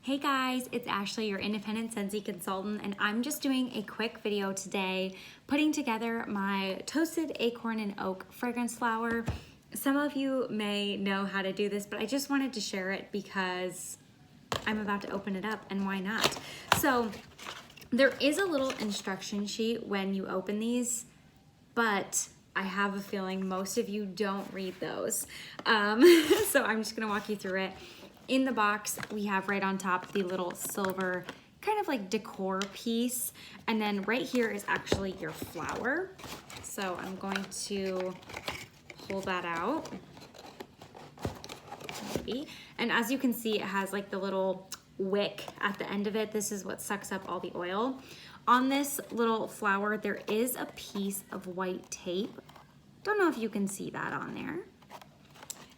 Hey guys, it's Ashley, your independent Scentsy consultant, and I'm just doing a quick video today putting together my toasted acorn and oak fragrance flower. Some of you may know how to do this, but I just wanted to share it because I'm about to open it up, and why not? So there is a little instruction sheet when you open these, but I have a feeling most of you don't read those. So I'm just gonna walk you through it. In the box, we have right on top the little silver kind of like decor piece. And then right here is actually your flower. So I'm going to pull that out. Maybe. And as you can see, it has like the little wick at the end of it. This is what sucks up all the oil. On this little flower, there is a piece of white tape. Don't know if you can see that on there.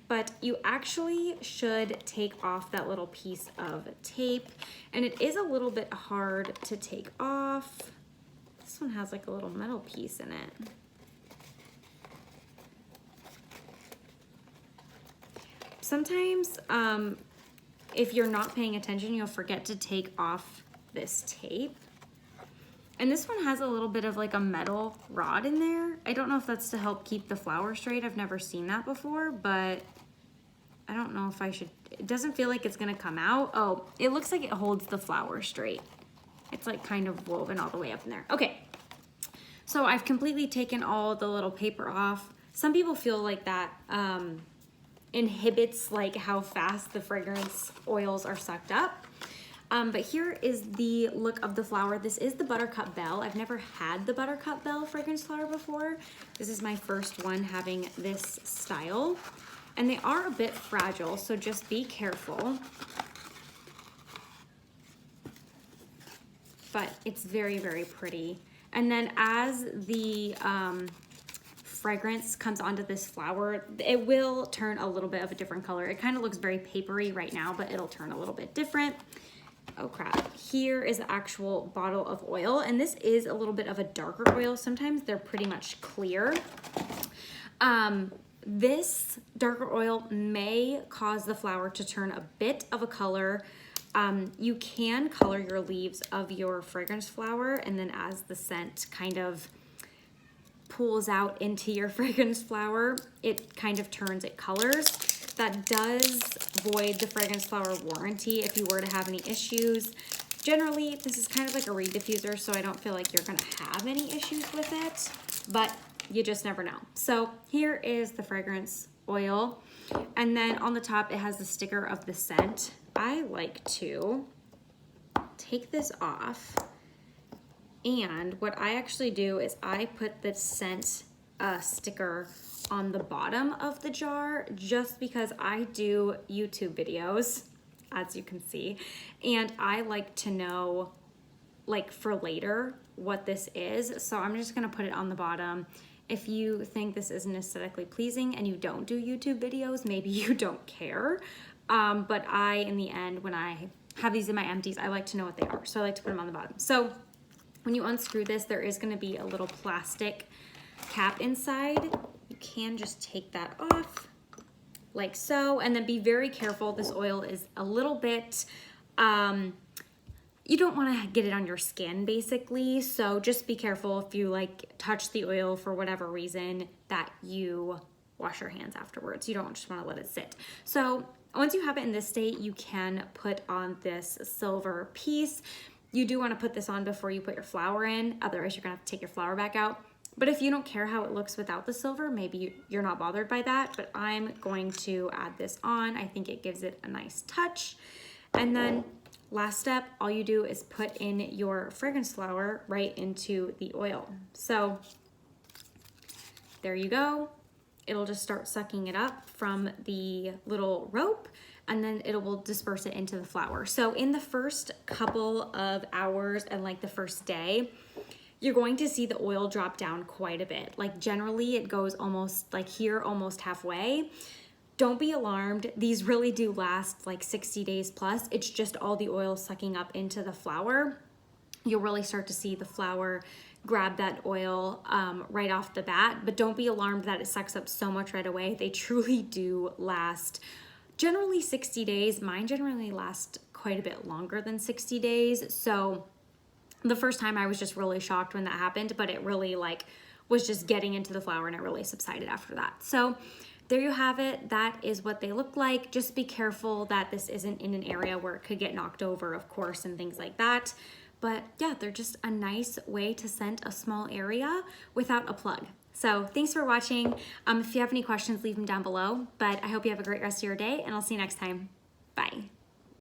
But you actually should take off that little piece of tape, and it is a little bit hard to take off. This one has like a little metal piece in it. Sometimes if you're not paying attention, you'll forget to take off this tape. And this one has a little bit of like a metal rod in there. I don't know if that's to help keep the flower straight. I've never seen that before, but I don't know if I should, it doesn't feel like it's gonna come out. Oh, it looks like it holds the flower straight. It's like kind of woven all the way up in there. Okay, so I've completely taken all the little paper off. Some people feel like that inhibits like how fast the fragrance oils are sucked up. But here is the look of the flower. This is the Buttercup Belle. I've never had the Buttercup Belle fragrance flower before. This is my first one having this style. And they are a bit fragile, so just be careful. But it's very, very pretty. And then as the fragrance comes onto this flower, it will turn a little bit of a different color. It kind of looks very papery right now, but it'll turn a little bit different. Oh crap, here is the actual bottle of oil, and this is a little bit of a darker oil. Sometimes they're pretty much clear. This darker oil may cause the flower to turn a bit of a color. You can color your leaves of your fragrance flower, and then as the scent kind of pulls out into your fragrance flower, it kind of turns it colors. That does void the fragrance flower warranty if you were to have any issues. Generally, this is kind of like a reed diffuser, so I don't feel like you're gonna have any issues with it, but you just never know. So here is the fragrance oil. And then on the top, it has the sticker of the scent. I like to take this off. And what I actually do is I put the scent sticker on the bottom of the jar just because I do YouTube videos, as you can see. And I like to know, like for later, what this is. So I'm just gonna put it on the bottom. If you think this isn't aesthetically pleasing and you don't do YouTube videos, maybe you don't care. But I, in the end, when I have these in my empties, I like to know what they are. So I like to put them on the bottom. So when you unscrew this, there is gonna be a little plastic cap inside. You can just take that off like so, and then be very careful. This oil is a little bit, you don't want to get it on your skin basically, so just be careful if you like touch the oil for whatever reason that you wash your hands afterwards. You don't just want to let it sit. So once you have it in this state, you can put on this silver piece. You do want to put this on before you put your flower in, otherwise you're gonna have to take your flower back out. But if you don't care how it looks without the silver, maybe you're not bothered by that, but I'm going to add this on. I think it gives it a nice touch. And then last step, all you do is put in your fragrance flower right into the oil. So there you go. It'll just start sucking it up from the little rope, and then it will disperse it into the flower. So in the first couple of hours and like the first day, you're going to see the oil drop down quite a bit. Like generally it goes almost like here, almost halfway. Don't be alarmed. These really do last like 60 days plus. It's just all the oil sucking up into the flower. You'll really start to see the flower grab that oil right off the bat, but don't be alarmed that it sucks up so much right away. They truly do last generally 60 days. Mine generally last quite a bit longer than 60 days. So the first time I was just really shocked when that happened, but it really like was just getting into the flower and it really subsided after that. So there you have it. That is what they look like. Just be careful that this isn't in an area where it could get knocked over, of course, and things like that. But yeah, they're just a nice way to scent a small area without a plug. So thanks for watching. If you have any questions, leave them down below. But I hope you have a great rest of your day, and I'll see you next time. Bye.